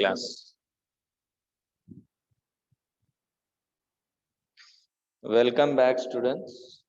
Class. Welcome back, students.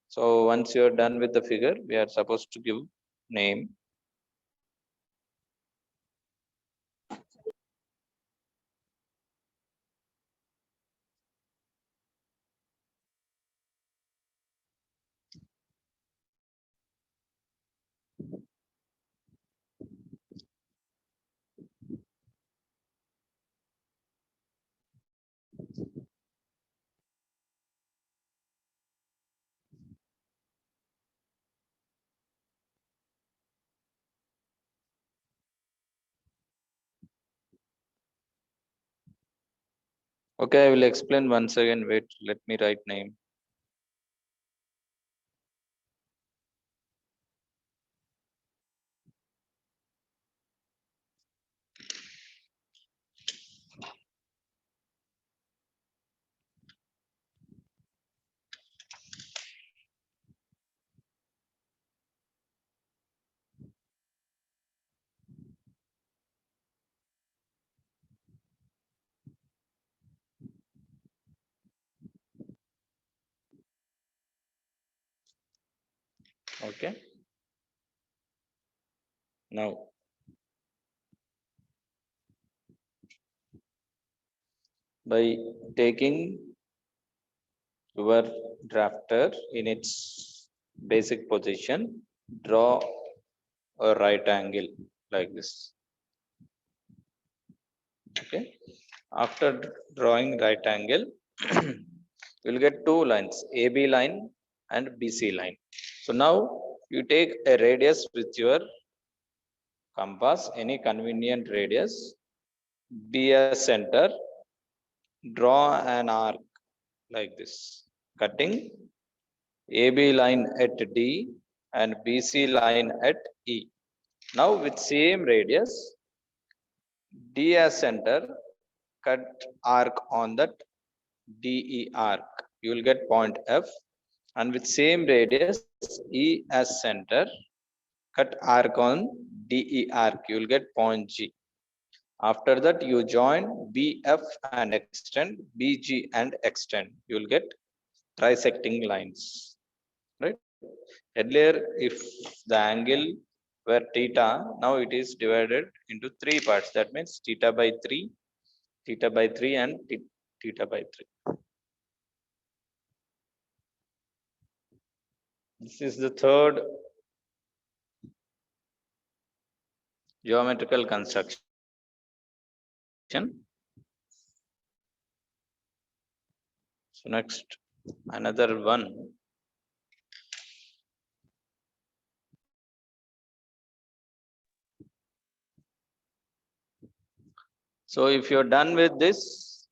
So once you are done with the figure, we are supposed to give name. Okay, I will explain once again. Wait, let me write name. Okay. Now, by taking your drafter in its basic position, draw a right angle like this. Okay. After drawing right angle, you will get two lines, AB line and BC line. So now you take a radius with your compass, any convenient radius, be a center, draw an arc like this, cutting AB line at D and BC line at E. Now with same radius, D as center, cut arc on that DE arc. You will get point F, and with same radius E as center, cut arc on DE arc. You will get point G. After that, you join BF and extend, BG and extend. You will get trisecting lines. Right? Earlier, if the angle were theta, now it is divided into three parts. That means theta by 3, and theta by 3. This is the third geometrical construction. So next, another one. So if you're done with this,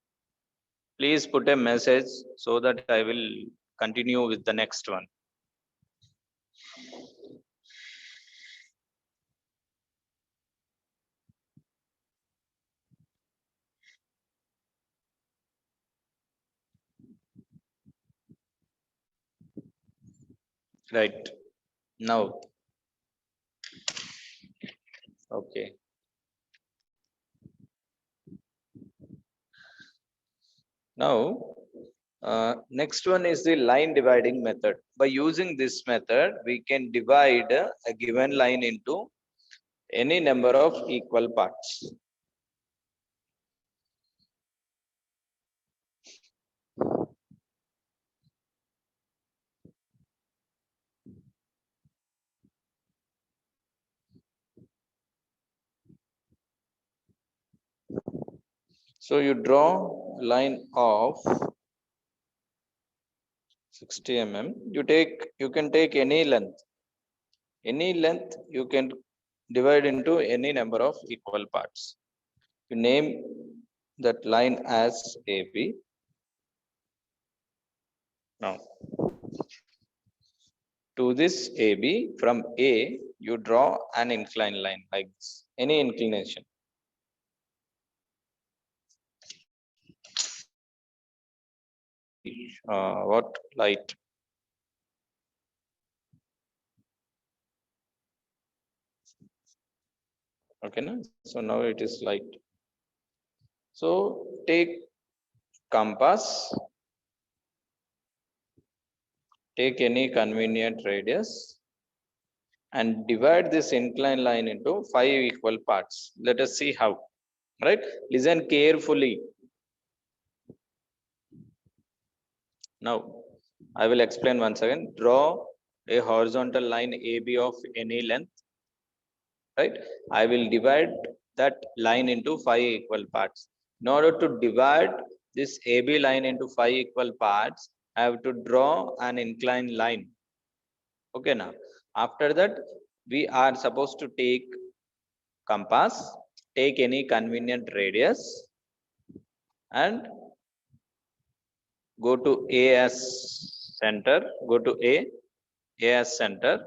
please put a message so that I will continue with the next one. Right. Now, okay. Now, next one is the line dividing method. By using this method, we can divide a given line into any number of equal parts. So you draw a line of 60 mm. You can take any length. Any length you can divide into any number of equal parts. You name that line as AB. Now, to this AB, from A, you draw an inclined line like this. Any inclination. What light? Okay, no? So now it is light. So take compass, take any convenient radius and divide this inclined line into 5 equal parts. Let us see how. Right, listen carefully. Now I will explain once again. Draw a horizontal line AB of any length. Right, I will divide that line into 5 equal parts. In order to divide this AB line into 5 equal parts, I have to draw an inclined line. Okay, now after that we are supposed to take compass, take any convenient radius and go to AS center, go to AS center,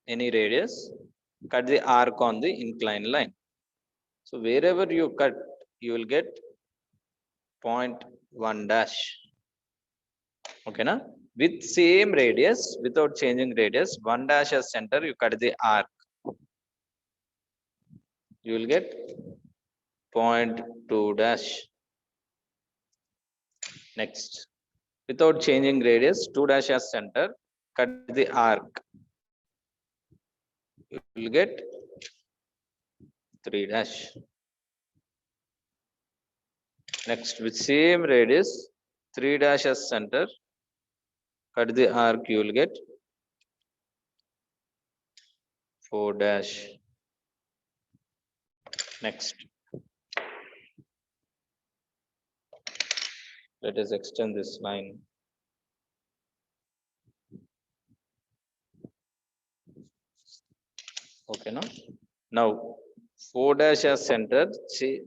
any radius, cut the arc on the inclined line. So wherever you cut, you will get 0.1 dash. Okay, na? With same radius, without changing radius, 1 dash as center, you cut the arc. You will get 0.2 dash. Next, without changing radius, 2 dash as center, cut the arc. You will get 3 dash. Next, with same radius, 3 dash as center, cut the arc, you will get 4 dash. Next, let us extend this line. Okay, now 4 dash as center,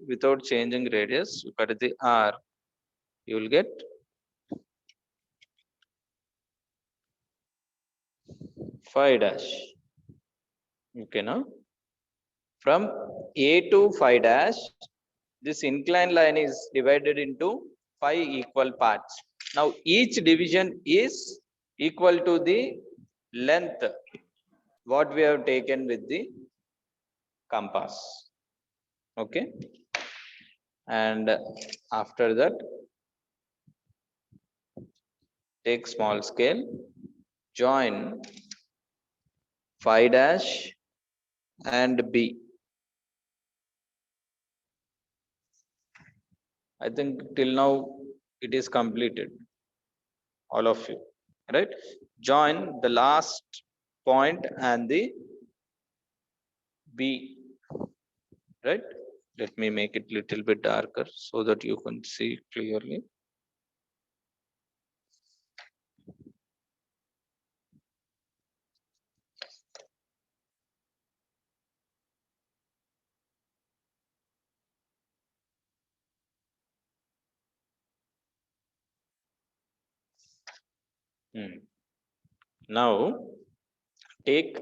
without changing radius, you cut the arc, you will get 5 dash. Okay, now from A to 5 dash, this inclined line is divided into 5 equal parts. Now each division is equal to the length what we have taken with the compass. Okay, and after that take small scale, join 5 dash and B. I think till now it is completed, all of you, right? Join the last point and the B, right? Let me make it little bit darker so that you can see clearly. Now take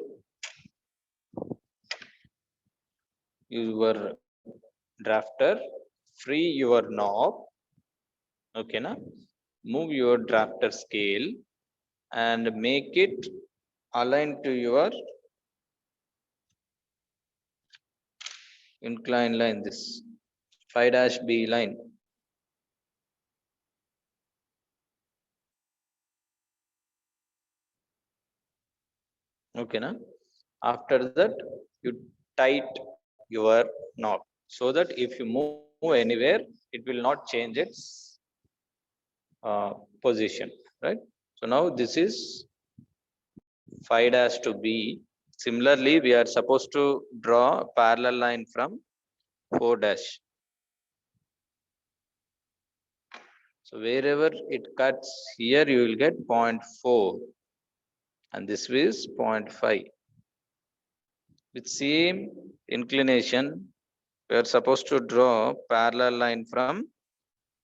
your drafter, free your knob. Okay, na? Move your drafter scale and make it aligned to your inclined line, this 5 dash B line. Okay, na? After that you tight your knob so that if you move anywhere, it will not change its position, right? So now this is 5 dash to B. Similarly, we are supposed to draw a parallel line from 4 dash. So wherever it cuts here, you will get 0.4 and this is 0.5. With same inclination, we are supposed to draw parallel line from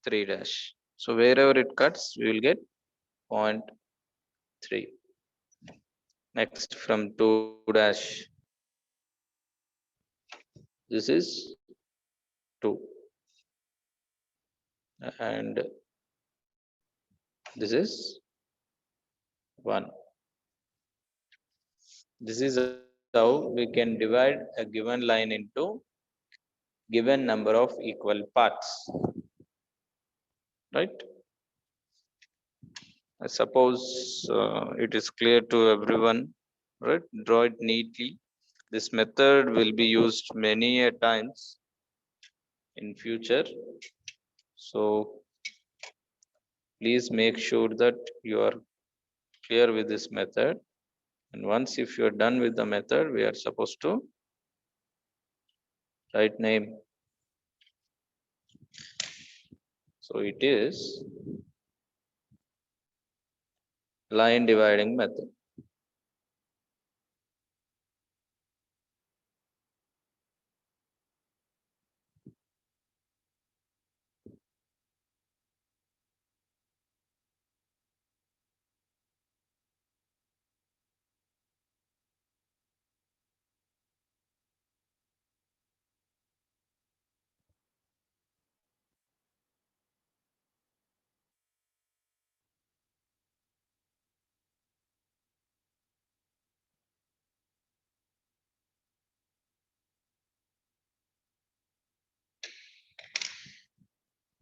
3 dash. So wherever it cuts, we will get 0.3. Next, from 2 dash, this is 2 and this is 1. This is how we can divide a given line into given number of equal parts, right? I suppose it is clear to everyone, right? Draw it neatly. This method will be used many a times in future, so please make sure that you are clear with this method. And once if you are done with the method, we are supposed to write name. So it is line dividing method.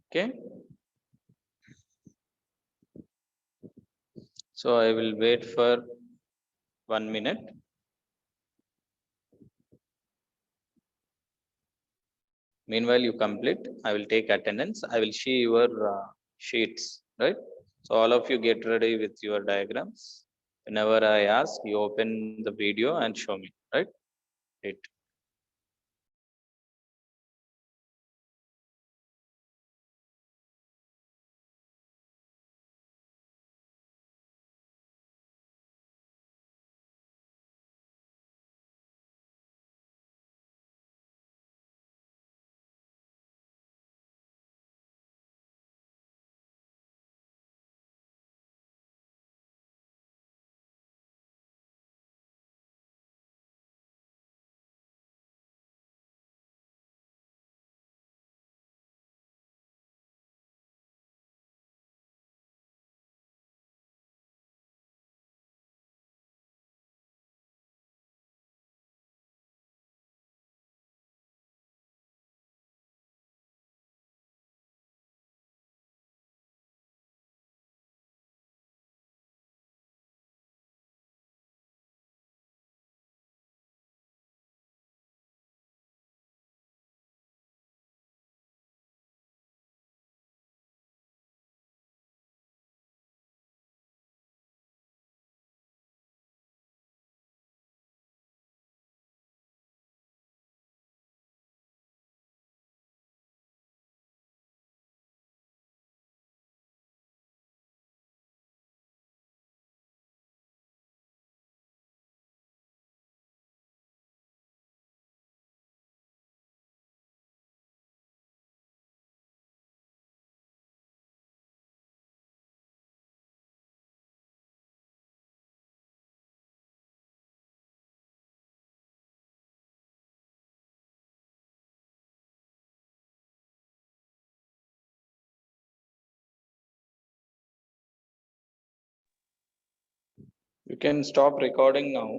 Okay. So I will wait for 1 minute. Meanwhile, you complete. I will take attendance. I will see your sheets, right? So all of you get ready with your diagrams. Whenever I ask, you open the video and show me, right? It. You can stop recording now.